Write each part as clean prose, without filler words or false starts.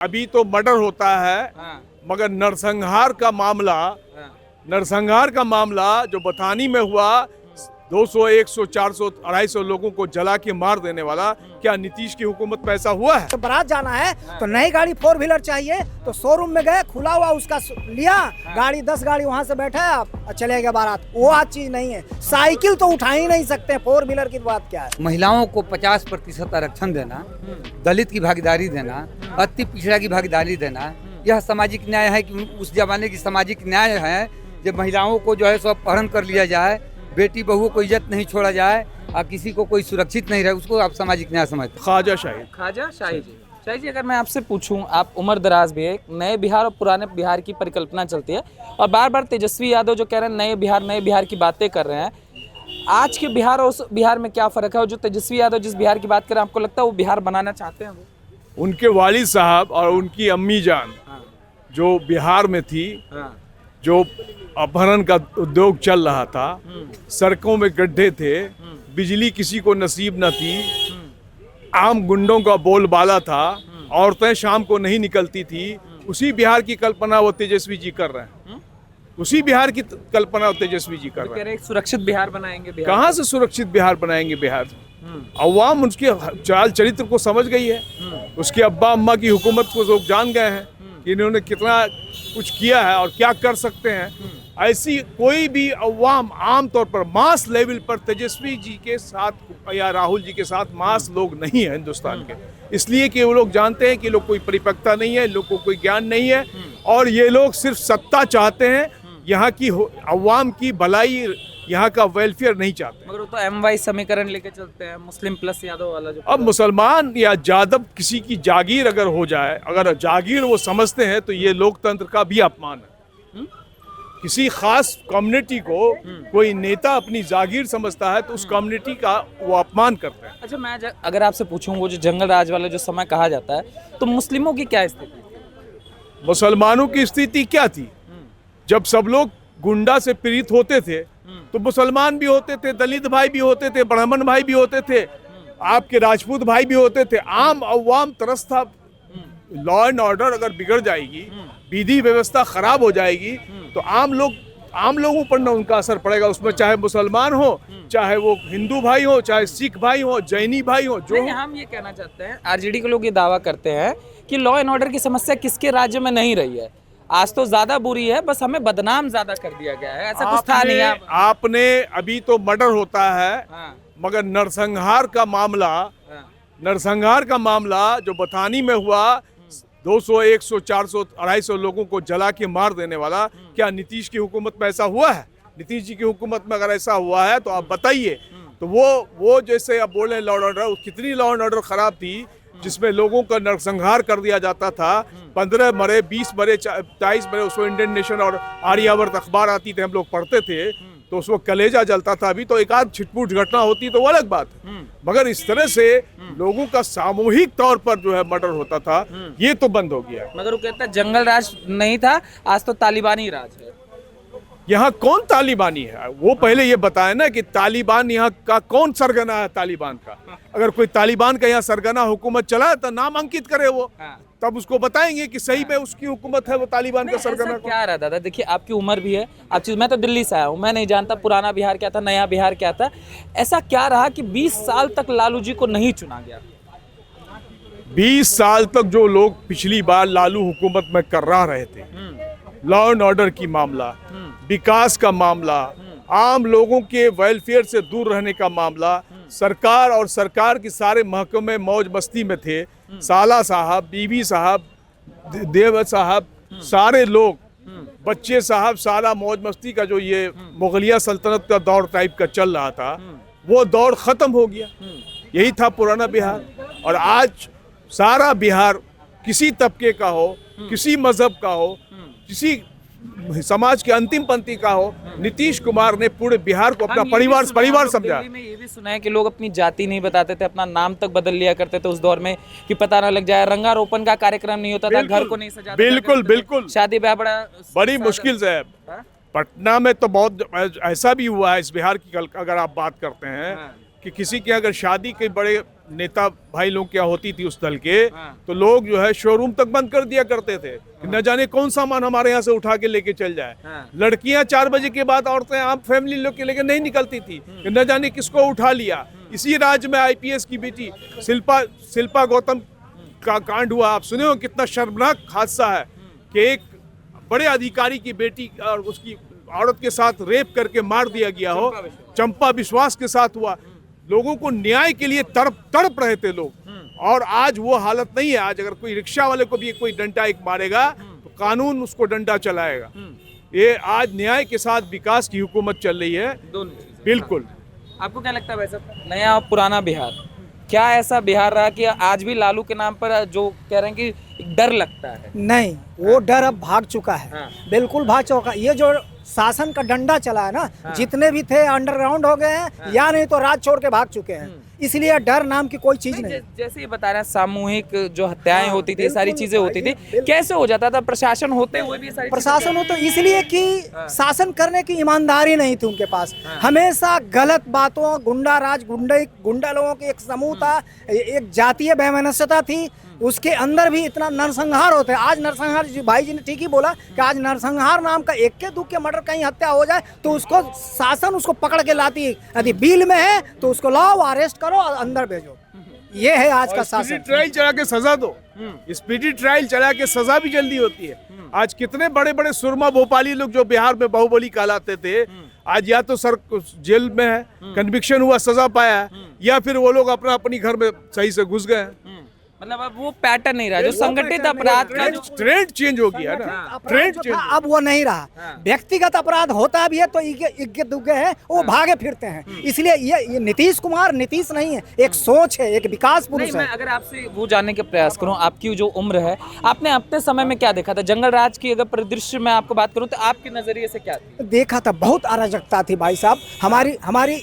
अभी तो मर्डर होता है। हाँ, मगर नरसंहार का मामला जो बथानी में हुआ, 200, 100, 400, 250 लोगों को जला के मार देने वाला, क्या नीतीश की हुकूमत में ऐसा हुआ है? तो बारात जाना है तो नई गाड़ी 4 व्हीलर चाहिए, तो शोरूम में गए, खुला हुआ उसका लिया, गाड़ी 10 गाड़ी वहां से बैठा और चले गए बारात। वो आज चीज नहीं है। साइकिल तो उठा ही नहीं सकते, 4 व्हीलर की बात क्या है। महिलाओं को 50% आरक्षण देना, दलित की भागीदारी देना, अति पिछड़ा की भागीदारी देना, यह सामाजिक न्याय है कि उस जमाने की सामाजिक न्याय है जब महिलाओं को जो है सो अपहरण कर लिया जाए, बेटी बहुओं को इज्जत नहीं छोड़ा जाए और किसी को कोई सुरक्षित नहीं रहे, उसको आप सामाजिक न्याय समझते हैं। ख्वाजा शाही शाही जी, अगर मैं आपसे पूछूं, आप उम्र दराज भी है, नए बिहार और पुराने बिहार की परिकल्पना चलती है और बार बार तेजस्वी यादव जो कह रहे हैं नए बिहार की बातें कर रहे हैं, आज के बिहार और उस बिहार में क्या फर्क है? और जो तेजस्वी यादव जिस बिहार की बात कर रहे हैं, आपको लगता है वो बिहार बनाना चाहते हैं? वो उनके वालिद साहब और उनकी अम्मी जान जो बिहार में थी, जो अपहरण का उद्योग चल रहा था, सड़कों में गड्ढे थे, बिजली किसी को नसीब न थी, आम गुंडों का बोलबाला था, औरतें शाम को नहीं निकलती थी, उसी बिहार की कल्पना वो तेजस्वी जी कर रहे हैं। उसी बिहार की कल्पना वो तेजस्वी जी कर रहे हैं। एक सुरक्षित बिहार बनाएंगे। बिहार कहाँ से सुरक्षित बिहार बनाएंगे? बिहार अवाम उसके चाल चरित्र को समझ गई है। उसके अब्बा अम्मा की हुकूमत को लोग जान गए हैं कि इन्होंने कितना कुछ किया है और क्या कर सकते हैं। ऐसी कोई भी अवाम आमतौर पर मास लेवल पर तेजस्वी जी के साथ या राहुल जी के साथ मास लोग नहीं है हिंदुस्तान के, इसलिए कि वो लोग जानते हैं कि लोग कोई परिपक्वता नहीं है, लोग को कोई ज्ञान नहीं है और ये लोग सिर्फ सत्ता चाहते हैं, यहाँ की अवाम की भलाई, यहाँ का वेलफेयर नहीं चाहते। मगर वो तो MY समीकरण लेके चलते हैं, मुस्लिम प्लस यादव वाला जो। अब मुसलमान या यादव किसी की जागीर अगर हो जाए, अगर जागीर वो समझते हैं तो ये लोकतंत्र का भी अपमान है। किसी खास कम्युनिटी को कोई नेता अपनी जागीर समझता है तो उस कम्युनिटी का वो अपमान करते हैं। अच्छा, मैं अगर आपसे पूछूं, वो जो जंगल राज वाला जो समय कहा जाता है, तो मुस्लिमों की क्या स्थिति थी? मुसलमानों की स्थिति क्या थी? जब सब लोग गुंडा से पीड़ित होते थे तो मुसलमान भी होते थे, दलित भाई भी होते थे, ब्राह्मण भाई भी होते थे, आपके राजपूत भाई भी होते थे। आम अवाम तरस था। लॉ एंड ऑर्डर अगर बिगड़ जाएगी, विधि व्यवस्था खराब हो जाएगी तो आम लोगों पर ना उनका असर पड़ेगा। उसमें चाहे मुसलमान हो, चाहे वो हिंदू भाई हो, चाहे सिख भाई हो, जैनी भाई हो, जो हम ये कहना चाहते हैं, RJD के लोग ये दावा करते हैं कि लॉ एंड ऑर्डर की समस्या किसके राज्य में नहीं रही है, आज तो ज्यादा बुरी है, बस हमें बदनाम ज्यादा कर दिया गया है, ऐसा कुछ था नहीं। आपने अभी तो मर्डर होता है, मगर नरसंहार का मामला जो बथानी में हुआ, 200, 100, 400, 250 लोगों को जला के मार देने वाला, क्या नीतीश की हुकूमत में ऐसा हुआ है? नीतीश जी की हुकूमत में अगर ऐसा हुआ है तो आप बताइए। तो वो जैसे आप बोल रहे हैं लॉ एंड ऑर्डर, कितनी लॉ एंड ऑर्डर खराब थी जिसमें लोगों का नरसंहार कर दिया जाता था। 15 मरे, 20 मरे, 22 मरे। उसको इंडियन नेशन और आर्यावर्त अखबार आती थे, हम लोग पढ़ते थे तो उसको कलेजा जलता था। अभी तो एक आध छिटपुट घटना होती तो वो अलग बात है, मगर इस तरह से लोगों का सामूहिक तौर पर जो है मर्डर होता था, ये तो बंद हो गया। मगर वो कहता है जंगल राज नहीं था, आज तो तालिबानी राज है। यहाँ कौन तालिबानी है? वो पहले ये बताए ना कि तालिबान यहाँ का कौन सरगना है तालिबान का। अगर कोई तालिबान का यहाँ सरगना हुकूमत चला तो नाम अंकित करे वो, तब उसको बताएंगे कि सही में उसकी हुकूमत है वो तालिबान का सरगना। क्या रहा दादा, देखिए आपकी उम्र भी है, आप मैं तो दिल्ली से आया हूँ, मैं नहीं जानता पुराना बिहार क्या था, नया बिहार क्या था। ऐसा क्या रहा कि 20 साल तक लालू जी को नहीं चुना गया? 20 साल तक जो लोग पिछली बार लालू हुकूमत में कर रहे थे, लॉ एंड ऑर्डर की मामला, विकास का मामला, आम लोगों के वेलफेयर से दूर रहने का मामला, सरकार और सरकार के सारे महकमे मौज मस्ती में थे। साला साहब, बीबी साहब, देव साहब, सारे लोग, बच्चे साहब, सारा मौज मस्ती का जो ये मुगलिया सल्तनत का दौर टाइप का चल रहा था, वो दौर खत्म हो गया। यही था पुराना बिहार। और आज सारा बिहार किसी तबके का हो, किसी मजहब का हो, किसी समाज के अंतिम पंक्ति का हो, नीतीश कुमार ने पूरे बिहार को अपना परिवार समझा। दिल्ली में ये भी सुना है कि लोग अपनी जाति नहीं बताते थे, अपना नाम तक बदल लिया करते थे उस दौर में कि पता ना लग जाए। रंगारोपण का कार्यक्रम नहीं होता था, घर को नहीं सजाते। बिल्कुल शादी ब्याह बड़ी मुश्किल से है। पटना में तो बहुत ऐसा भी हुआ है इस बिहार की, अगर आप बात करते हैं कि किसी के अगर शादी के बड़े नेता भाई लोग क्या होती थी उस दल के, तो लोग जो है शोरूम तक बंद कर दिया करते थे कि न जाने कौन सामान हमारे यहाँ से उठा के लेके चल जाए। लड़कियां 4 बजे के बाद, औरतें आम फैमिली लोग के लेके नहीं निकलती थी कि न जाने किसको उठा लिया। इसी राज्य में आईपीएस की बेटी शिल्पा गौतम का कांड हुआ, आप सुने हो, कितना शर्मनाक हादसा है कि एक बड़े अधिकारी की बेटी और उसकी औरत के साथ रेप करके मार दिया गया हो। चंपा विश्वास के साथ हुआ। लोगों को न्याय के लिए तड़प रहे थे लोग, और आज वो हालत नहीं है। आज अगर कोई रिक्शा वाले को भी कोई डंडा एक मारेगा तो कानून उसको डंडा चलाएगा। ये आज न्याय के साथ विकास की हुकूमत चल रही है। बिल्कुल। आपको क्या लगता है भाई साहब, नया और पुराना बिहार, क्या ऐसा बिहार रहा कि आज भी लालू के नाम पर जो कह रहे हैं कि डर लगता है? नहीं, वो डर अब भाग चुका है। हाँ। बिल्कुल भाग चुका। ये जो शासन का डंडा चला है ना, जितने भी थे अंडरग्राउंड हो गए हैं, या नहीं तो राज छोड़ के भाग चुके हैं। इसलिए डर नाम की कोई चीज नहीं। जैसे ये बता रहे हैं, सामूहिक जो हत्याएं होती थी, सारी चीजें होती थी, कैसे हो जाता था? प्रशासन होते हुए भी सारी प्रशासन हो तो इसलिए कि शासन करने की ईमानदारी नहीं थी उनके पास। हमेशा गलत बातों, गुंडा राज, गुंडा लोगों के एक समूह था, एक जातीय वैमनस्यता थी, उसके अंदर भी इतना नरसंहार होते हैं। आज नरसंहार, भाई जी ने ठीक ही बोला कि आज नरसंहार नाम का एक के दुख के मर्डर कहीं हत्या हो जाए तो उसको शासन उसको पकड़ के लाती है। यदि बिल में है तो उसको लाओ, अरेस्ट करो और अंदर भेजो। ये है आज का शासन। स्पीडी ट्रायल चला के सजा दो। स्पीडी ट्रायल चला के सजा भी जल्दी होती है। आज कितने बड़े बड़े सुरमा भोपाली लोग जो बिहार में बाहुबली कहलाते थे, आज या तो सर जेल में है, कन्विक्शन हुआ, सजा पाया, या फिर वो लोग अपनी घर में सही से घुस गए। मतलब अब वो पैटर्न नहीं रहा जो संगठित अपराध का ट्रेंड चेंज हो गया ना, ट्रेंड चेंज। अब वो नहीं रहा। व्यक्तिगत अपराध होता भी है तो इक्के दुग्गे है, वो भागे फिरते हैं। इसलिए ये नीतीश कुमार नीतीश नहीं है, एक सोच है, एक विकास पुरुष मैं है। अगर आपसे वो जानने के प्रयास करूं, आपकी जो उम्र है, आपने अपने समय में क्या देखा था? जंगल राज की अगर परिदृश्य में आपको बात करूं तो आपके नजरिए से क्या थी? देखा था, बहुत अराजकता थी भाई साहब। हमारी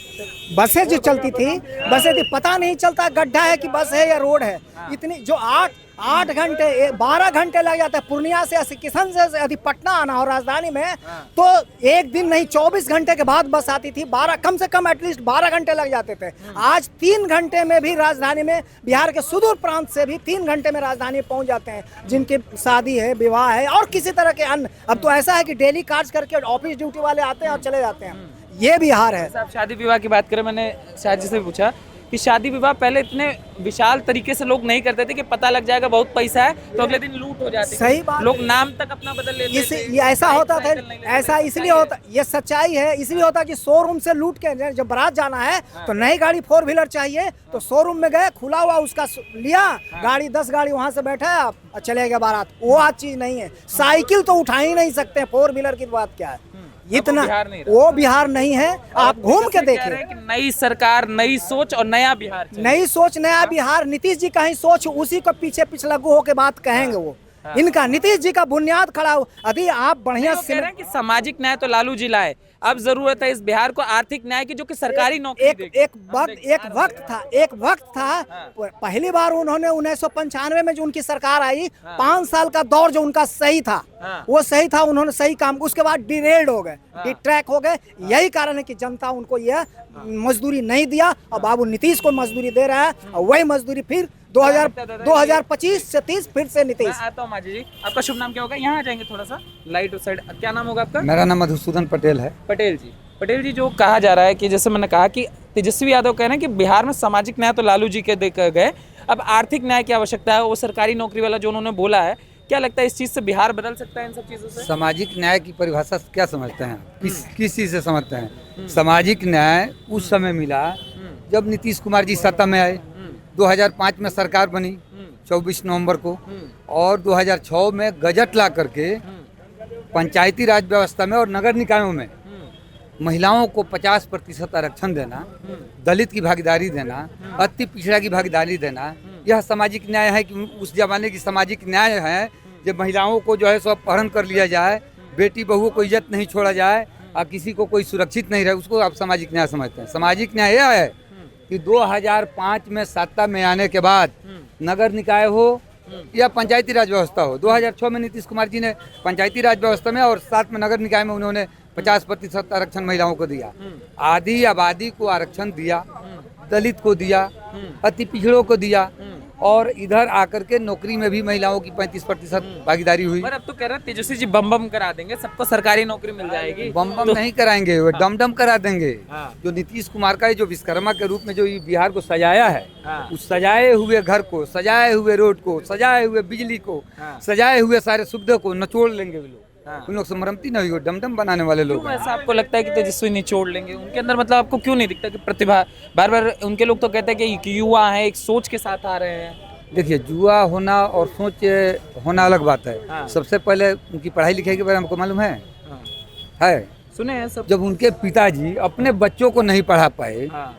बसें जो चलती थी, बसें थी, पता नहीं चलता गड्ढा है कि बस है या रोड है। इतनी जो 8 घंटे 12 घंटे लग जाते हैं पूर्णिया से, किशन से यदि पटना आना हो राजधानी में, तो एक दिन नहीं 24 घंटे के बाद बस आती थी। 12 कम से कम एटलीस्ट 12 घंटे लग जाते थे। आज 3 घंटे में भी राजधानी में, बिहार के सुदूर प्रांत से भी 3 घंटे में राजधानी पहुंच जाते हैं, जिनकी शादी है, विवाह है और किसी तरह के अन्य। अब तो ऐसा है कि डेली कार्य करके ऑफिस ड्यूटी वाले आते हैं और चले जाते हैं। ये बिहार है। आप शादी विवाह की बात करें, मैंने शायद जी से पूछा कि शादी विवाह पहले इतने विशाल तरीके से लोग नहीं करते थे कि पता लग जाएगा बहुत पैसा है तो अगले दिन लूट हो जाती। सही बात। लोग नाम तक अपना बदल लेते थे। ये ऐसा होता था, ऐसा इसलिए होता, ये सच्चाई है, इसलिए होता कि शोरूम से लूट के जब बारात जाना है तो नई गाड़ी 4 व्हीलर चाहिए तो शोरूम में गए, खुला हुआ उसका लिया, गाड़ी 10 गाड़ी वहां से बैठा है, आप चले गए बारात। वो आज चीज नहीं है। साइकिल तो उठा ही नहीं सकते, 4 व्हीलर की बात क्या है। इतना वो बिहार नहीं है। आप घूम के देखिए, नई सरकार, नई सोच और नया बिहार, नई सोच, नया बिहार। नीतीश जी का ही सोच, उसी को पीछे पिछलग्गू होके बात कहेंगे वो। इनका नीतीश जी का बुनियाद खड़ा हो। यदि आप बढ़िया कह रहे हैं कि सामाजिक न्याय तो लालू जी लाए, अब जरूरत है इस बिहार को आर्थिक न्याय की, जो कि सरकारी नौकरी एक वक्त था। पहली बार उन्होंने 1995 में जो उनकी सरकार आई, 5 साल का दौर जो उनका सही था, वो सही था, उन्होंने सही काम, उसके बाद डिरेल्ड हो गए, डिट्रैक हो गए। यही कारण है कि जनता उनको यह मजदूरी नहीं दिया और बाबू नीतीश को मजदूरी दे रहा है, और वही मजदूरी फिर 2025 से 30 फिर से नीतीश। मैं आता हूं माजी जी, आपका शुभ नाम क्या होगा? यहाँ आ जाएंगे थोड़ा सा, लाइट उस साइड। क्या नाम होगा आपका? मेरा नाम मधुसूदन पटेल है। पटेल जी, जो कहा जा रहा है कि जैसे मैंने कहा कि तेजस्वी यादव कह रहे हैं कि बिहार में सामाजिक न्याय तो लालू जी के देकर गए, अब आर्थिक न्याय की आवश्यकता है। वो सरकारी नौकरी वाला जो उन्होंने बोला है, क्या लगता है इस चीज से बिहार बदल सकता है इन सब चीजों से? सामाजिक न्याय की परिभाषा क्या समझते हैं? किस चीज से समझते हैं? सामाजिक न्याय उस समय मिला जब नीतीश कुमार जी सत्ता में आए। 2005 में सरकार बनी 24 नवंबर को, और 2006 में गजट ला करके पंचायती राज व्यवस्था में और नगर निकायों में महिलाओं को 50% आरक्षण देना, दलित की भागीदारी देना, अति पिछड़ा की भागीदारी देना, यह सामाजिक न्याय है। कि उस जमाने की सामाजिक न्याय है जब महिलाओं को जो है सो अपहरण कर लिया जाए, बेटी बहू को इज्जत नहीं छोड़ा जाए और किसी को कोई सुरक्षित नहीं रहे, उसको आप सामाजिक न्याय समझते हैं। सामाजिक न्याय यह है कि 2005 में सत्ता में आने के बाद नगर निकाय हो या पंचायती राज व्यवस्था हो, 2006 में नीतीश कुमार जी ने पंचायती राज व्यवस्था में और साथ में नगर निकाय में उन्होंने 50% आरक्षण महिलाओं को दिया। आधी आबादी को आरक्षण दिया। दलित को दिया, अति पिछड़ों को दिया, और इधर आकर के नौकरी में भी महिलाओं की 35% भागीदारी हुई। पर अब तो कह रहे हैं तेजस्वी जी बम बम करा देंगे, सबको सरकारी नौकरी मिल जाएगी। बम बम नहीं कराएंगे, वो डम डम करा देंगे। हाँ। जो नीतीश कुमार का जो विश्वकर्मा के रूप में जो ये बिहार को सजाया है, हाँ। उस सजाए हुए घर को, सजाए हुए रोड को, सजाए हुए बिजली को, हाँ। सजाए हुए सारे सुविधा को नचोड़ लेंगे वो लोग। हाँ। उन लोग से मरमती नहीं हुई, डम डम बनाने वाले लोग क्यों हैं। ऐसा आपको लगता है कि तेजस्वी निचोड़ लेंगे? उनके अंदर मतलब आपको क्यों नहीं दिखता कि प्रतिभा? बार बार उनके लोग तो कहते हैं कि युवा है, एक सोच के साथ आ रहे हैं। देखिए, जुआ होना और सोच होना अलग बात है। हाँ। सबसे पहले उनकी पढ़ाई लिखाई के बारे में हमको मालूम है? हाँ। है। सुने हैं सब। जब उनके पिताजी अपने बच्चों को नहीं पढ़ा पाए, हाँ।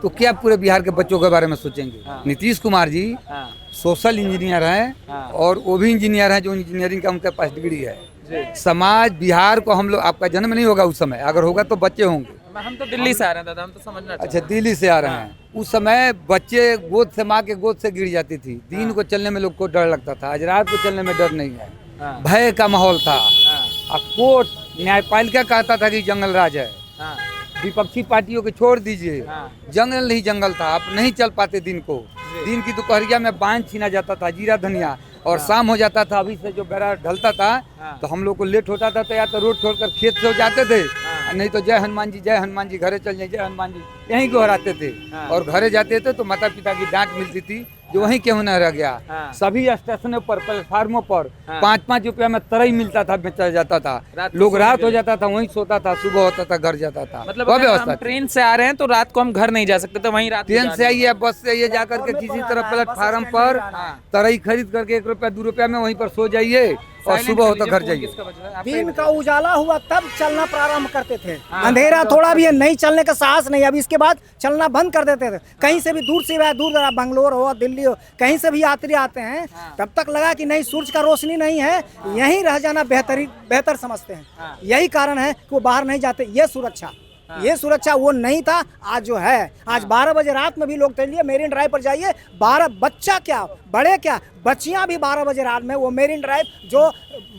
तो क्या पूरे बिहार के बच्चों के बारे में सोचेंगे? हाँ। नीतीश कुमार जी हाँ। सोशल इंजीनियर हैं, हाँ। और वो भी इंजीनियर हैं जो इंजीनियरिंग का उनके पास डिग्री है। जी। समाज बिहार को हम लोग, आपका जन्म नहीं होगा उस समय, अगर होगा तो बच्चे होंगे। हम तो दिल्ली से आ रहे हैं दादा, हम तो समझना अच्छा, चाहते हैं। दिल्ली से आ रहे हैं। उस समय बच्चे गोद से, माँ के गोद से गिर जाती थी। दिन को चलने में लोग को डर लगता था, आज रात को चलने में डर नहीं है। हाँ। भय का माहौल था। हाँ। कोर्ट न्यायपालिका कहता था कि जंगल राज है। हाँ। विपक्षी पार्टियों को छोड़ दीजिए, हाँ। जंगल ही जंगल था। आप नहीं चल पाते दिन को। दिन की दोपहरिया में बांध छीना जाता था, जीरा धनिया, और शाम हो जाता था, अभी से जो बेरा ढलता था, हाँ। तो हम लोग को लेट होता था, तो या तो रोड छोड़कर खेत से हो जाते थे, हाँ। नहीं तो जय हनुमान जी, जय हनुमान जी, घरे चल जाए, जय हनुमान जी, यहीं दोहराते थे। हाँ। और घरे जाते थे तो माता पिता की डांट मिलती थी, जो वहीं क्यों न रह गया। हाँ। सभी स्टेशनों पर, प्लेटफार्मों पर हाँ। 5-5 रुपया में तरई मिलता था, बेचा जाता था। रात को लोग सोने रात के हो लिए। जाता था, वहीं सोता था, सुबह होता था, घर जाता था। मतलब वह अगर व्यवस्था हम थी। ट्रेन से आ रहे हैं तो रात को हम घर नहीं जा सकते, तो वहीं रात को ट्रेन जा से रहे हैं। आइए, बस से आइए, जाकर के किसी तरह प्लेटफार्म पर हाँ। तरई खरीद करके 1 रुपया 2 रुपया में वहीं पर सो जाइए, और Silent सुबह कर हो तो लीजिए, घर फोन जाइए। किसका बज रहा है? आप दिन ही का उजाला हुआ तब चलना प्रारंभ करते थे। हाँ। अंधेरा थोड़ा भी है, नहीं चलने का साहस नहीं। अब इसके बाद चलना बंद कर देते थे। कहीं से भी दूर से दूर दराज, बंगलोर हो, दिल्ली हो, कहीं से भी यात्री आते हैं, तब तक लगा कि नहीं, सूरज का रोशनी नहीं है, यहीं रह जाना बेहतर समझते हैं। हाँ। यही कारण है कि वो बाहर नहीं जाते। ये सुरक्षा वो नहीं था, आज जो है। आज 12 बजे रात में भी लोग चलिए मेरीन ड्राइव पर जाइए, 12 बच्चा क्या, बड़े क्या, बच्चियां भी 12 बजे रात में वो मेरीन ड्राइव, जो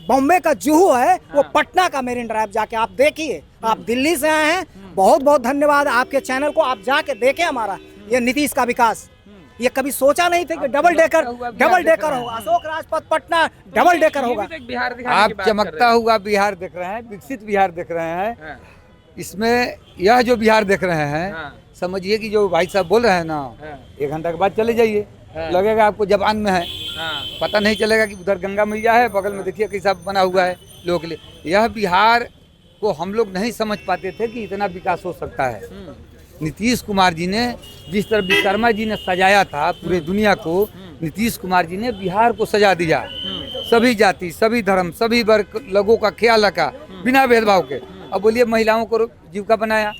बॉम्बे का जुहू है, वो पटना का मेरीन ड्राइव जाके आप देखिए। आप दिल्ली से आए हैं, बहुत बहुत धन्यवाद आपके चैनल को, आप जाके देखें हमारा ये नीतीश का विकास। ये कभी सोचा नहीं थे कि डबल डेकर होगा, अशोक राजपथ पटना डबल डेकर ये भी होगा। तो एक बिहार दिखाने आप की बात कर चमकता रहे हुआ बिहार देख रहे हैं, विकसित बिहार देख रहे हैं। हैं। हाँ। इसमें यह जो बिहार देख रहे हैं, हाँ। समझिए कि जो भाई साहब बोल रहे हैं ना, हाँ। 1 घंटा के बाद चले जाइए, हाँ। लगेगा आपको जबान में है, हाँ। पता नहीं चलेगा कि उधर गंगा मैया है, बगल में देखिए कैसा बना हुआ है लोगों के लिए। यह बिहार को हम लोग नहीं समझ पाते थे कि इतना विकास हो सकता है। नीतीश कुमार जी ने जिस तरह विश्वकर्मा जी ने सजाया था पूरे दुनिया को, नीतीश कुमार जी ने बिहार को सजा दिया। सभी जाति, सभी धर्म, सभी वर्ग लोगों का ख्याल रखा, बिना भेदभाव के। अब बोलिए, महिलाओं को जीविका बनाया,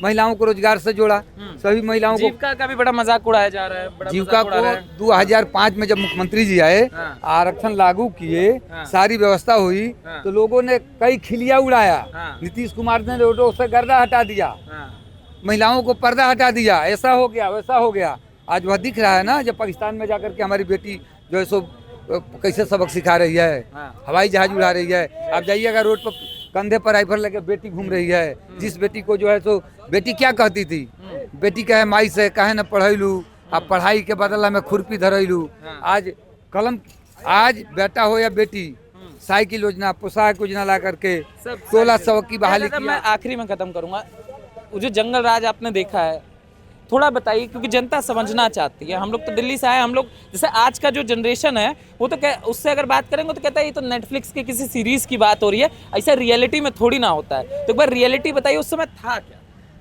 महिलाओं को रोजगार से जोड़ा, सभी महिलाओं को। जीविका का भी बड़ा मजाक उड़ाया जा रहा है, बड़ा जीविका मजाक उड़ा रहे को हैं। 2005 में जब मुख्यमंत्री जी आए, हाँ। आरक्षण लागू किए, हाँ। सारी व्यवस्था हुई, हाँ। तो लोगों ने कई खिलिया उड़ाया। हाँ। नीतीश कुमार ने रोडों से गर्दा हटा दिया, हाँ। महिलाओं को पर्दा हटा दिया, ऐसा हो गया, वैसा हो गया। आज वह दिख रहा है ना, जब पाकिस्तान में जाकर के हमारी बेटी जो है सो कैसे सबक सिखा रही है, हाँ। हवाई जहाज उड़ा रही है। आप जाइएगा रोड पर, कंधे पर राइफल लेके बेटी घूम रही है। जिस बेटी को जो है सो, बेटी क्या कहती थी, बेटी कहे माई से काहे न पढ़ैलू, आप पढ़ाई के बदला में खुरपी धरैलू। आज कलम, आज बेटा हो या बेटी, साइकिल योजना, पोशाक योजना ला करके 1600 की बहाली दादा, किया। मैं आखिरी में खत्म करूंगा। वो जो जंगल राज आपने देखा है, थोड़ा बताइए, क्योंकि जनता समझना चाहती है। हम लोग तो दिल्ली से आए, हम लोग जैसे आज का जो जनरेशन है वो तो उससे अगर बात करेंगे तो कहता है ये तो नेटफ्लिक्स के किसी सीरीज की बात हो रही है, ऐसा रियलिटी में थोड़ी ना होता है। तो एक बार रियलिटी बताइए, उस समय था क्या?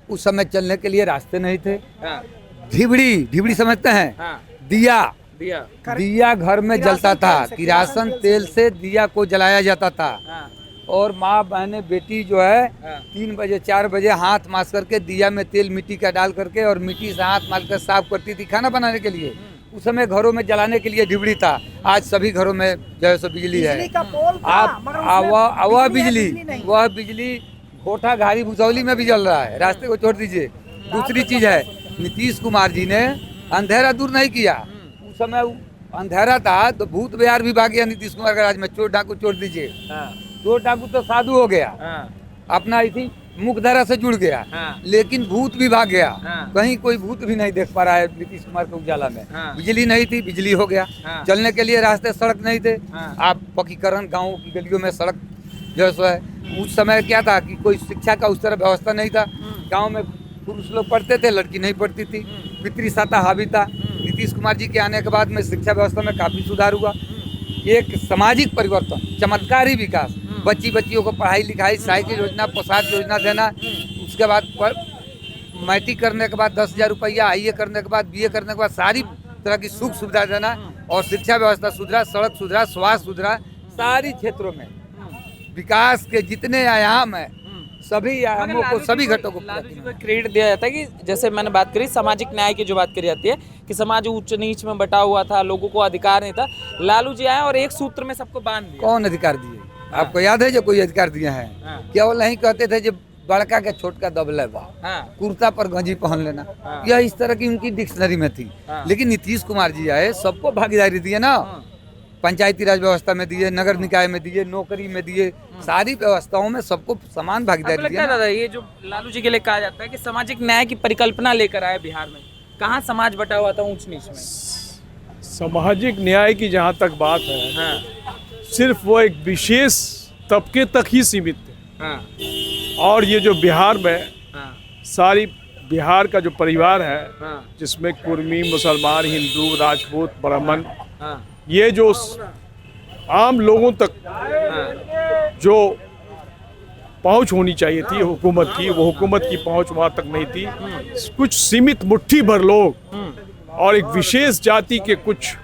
उस समय चलने के लिए रास्ते नहीं थे। हाँ। ढिबड़ी समझते हैं? हाँ। दिया घर में जलता था, किरासन तेल से दिया को जलाया जाता था। हाँ। और माँ बहने बेटी जो है हाँ। 3 बजे 4 बजे हाथ मास करके दिया में तेल मिट्टी का डाल करके और मिट्टी से हाथ मार कर साफ करती थी खाना बनाने के लिए। उस समय घरों में जलाने के लिए ढिबड़ी था। आज सभी घरों में जो है सो बिजली है। बिजली का पोल था, आप मगर उसमें वह बिजली नहीं। वह बिजली घोटा घारी भुसौली में भी जल रहा है, रास्ते को छोड़ दीजिए। दूसरी चीज है, नीतीश कुमार जी ने अंधेरा दूर नहीं किया। उस समय अंधेरा था तो भूत बिहार भी भाग गया नीतीश कुमार के राज में। चोर डाकू छोड़ दीजिए, हाँ। चोर डाकू तो साधु हो गया। हाँ। अपना आई थी मुख्यधारा से जुड़ गया, हाँ। लेकिन भूत भी भाग गया। हाँ। कहीं कोई भूत भी नहीं देख पा रहा है नीतीश कुमार के उजाला में। हाँ। बिजली नहीं थी, बिजली हो गया। हाँ। चलने के लिए रास्ते सड़क नहीं थे, हाँ। आप पक्कीकरण गाँव की गलियों में सड़क जो है। उस समय क्या था कि कोई शिक्षा का उस तरह व्यवस्था नहीं था। गाँव में पुरुष लोग पढ़ते थे, लड़की नहीं पढ़ती थी, पितृसत्ता हावी था। नीतीश कुमार जी के आने के बाद में शिक्षा व्यवस्था में काफी सुधार हुआ। एक सामाजिक परिवर्तन, चमत्कारी विकास, बच्चियों को पढ़ाई लिखाई, साइकिल योजना, पोशाक योजना देना। उसके बाद मैट्रिक करने के बाद 10,000 रुपया, IE करने के बाद BA करने के बाद सारी तरह की सुख सुविधा देना। और शिक्षा व्यवस्था सुधरा, सड़क सुधरा, स्वास्थ्य सुधरा। सारी क्षेत्रों में विकास के जितने आयाम है, सभी आयामों को, सभी घटकों को लालू जी को क्रेडिट दिया जाता है कि जैसे मैंने बात करी सामाजिक न्याय की, जो बात करी जाती है कि समाज ऊंच नीच में बटा हुआ था, लोगों को अधिकार नहीं था, लालू जी आए और एक सूत्र में सबको बांध दिया। कौन अधिकार दिए? आपको याद है जो कोई अधिकार दिए हैं? हाँ। केवल नहीं कहते थे जो बड़का के छोटका दबले बा, हाँ। कुर्ता पर गंजी पहन लेना, हाँ। यह इस तरह की उनकी डिक्शनरी में थी। हाँ। लेकिन नीतीश कुमार जी आए, सबको भागीदारी दिए ना। पंचायती राज व्यवस्था में दिए, नगर निकाय में दिए, नौकरी में दिए, सारी व्यवस्थाओं में सबको समान आपको भागीदारी लगता दिए है ना। दादा ये जो लालू जी के लिए कहा जाता है कि सामाजिक न्याय की परिकल्पना लेकर आए बिहार में, कहाँ समाज बटा हुआ था ऊंच नीच में? सामाजिक न्याय की जहाँ तक बात है, हाँ। सिर्फ वो एक विशेष तबके तक ही सीमित थे। हाँ। और ये जो बिहार में हाँ। सारी बिहार का जो परिवार है, हाँ। जिसमें कुर्मी, मुसलमान, हिंदू, राजपूत, ब्राह्मण, हाँ। ये जो आम लोगों तक हाँ। जो पहुंच होनी चाहिए थी हुकूमत की, वो हुकूमत की पहुंच वहां तक नहीं थी। कुछ सीमित मुट्ठी भर लोग और एक विशेष जाति के कुछ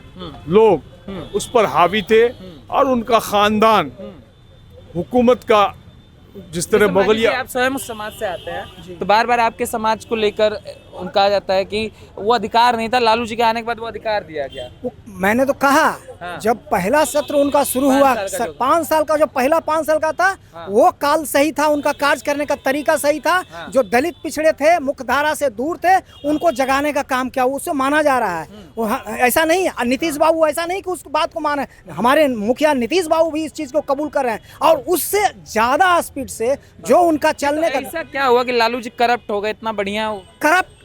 लोग उस पर हावी थे और उनका खानदान हुकूमत का जिस तरह जैसे मान लीजिए मुगलिया। आप स्वयं उस समाज से आते हैं, तो बार बार आपके समाज को लेकर कहा जाता है कि वो अधिकार नहीं था, लालू जी के आने के बाद वो अधिकार दिया गया। मैंने तो कहा, हाँ। जब पहला सत्र उनका शुरू 5 हुआ, साल का जो 5 साल का जो पहला 5 साल का था, हाँ। वो काल सही था, उनका कार्य करने का तरीका सही था। हाँ। जो दलित पिछड़े थे, मुख्य धारा से दूर थे, उनको जगाने का काम किया, उससे माना जा रहा है। ऐसा नहीं, नीतीश बाबू ऐसा नहीं कि उस बात को माने, हमारे मुखिया नीतीश बाबू भी इस चीज को कबूल कर रहे हैं। और उससे ज्यादा स्पीड से जो उनका चलने का, ऐसा क्या हुआ कि लालू जी करप्ट हो गए इतना बढ़िया? करप्ट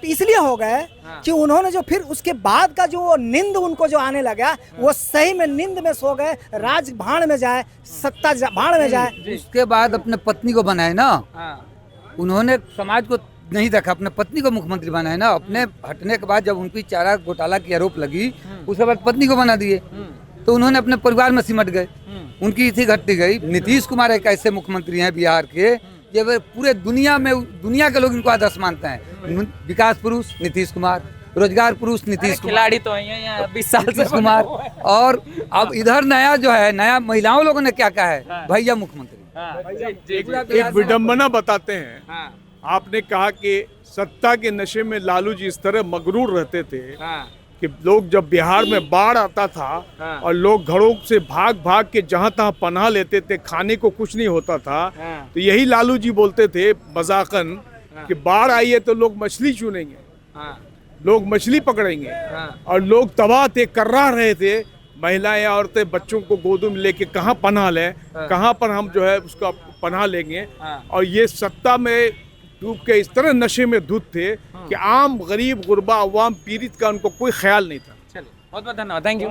इसलिए हो गए हाँ। कि उन्होंने जो फिर उसके बाद का जो नींद उनको जो आने लगा, वो सही में नींद में सो गए। राज भाड़ में जाए, सत्ता भाड़ में जाए। उसके बाद अपने पत्नी को बनाए ना, हाँ। उन्होंने समाज को नहीं देखा, अपने पत्नी को मुख्यमंत्री बनाए ना। अपने हटने के बाद जब उनकी चारा घोटाला की आरोप लगी, उसके बाद पत्नी को बना दिए, तो उन्होंने अपने परिवार में सिमट गए, उनकी इसी घटती गई। नीतीश कुमार एक ऐसे मुख्यमंत्री हैं बिहार के, जब पूरे दुनिया में, दुनिया के लोग इनको आदर्श मानते हैं। विकास पुरुष नीतीश कुमार, रोजगार पुरुष नीतीश कुमार, खिलाड़ी तो हैं यहाँ 20 साल से नीतीश कुमार। और अब इधर नया जो है, नया महिलाओं लोगों ने क्या कहा है, भैया मुख्यमंत्री। एक विडंबना बताते हैं। हाँ। आपने कहा कि सत्ता के नशे में लालू जी इस तरह मगरूर रहते थे हाँ। कि लोग, जब बिहार में बाढ़ आता था हाँ। और लोग घरों से भाग भाग के जहां तहां पनाह लेते थे, खाने को कुछ नहीं होता था, हाँ। तो यही लालू जी बोलते थे मजाकन कि बाढ़ आई है तो लोग मछली चुनेंगे, हाँ। लोग मछली पकड़ेंगे। हाँ। और लोग तबाह थे, कर्रा रहे थे, महिलाएं, औरतें बच्चों को गोद में लेके कहाँ पनाह लें, कहाँ पर हम जो है उसका पनाह लेंगे। हाँ। और ये सत्ता में डूब के इस तरह नशे में धुत थे कि आम गरीब गुरबा अवाम पीड़ित का उनको कोई ख्याल नहीं था। चलिए, बहुत बहुत धन्यवाद, थैंक यू।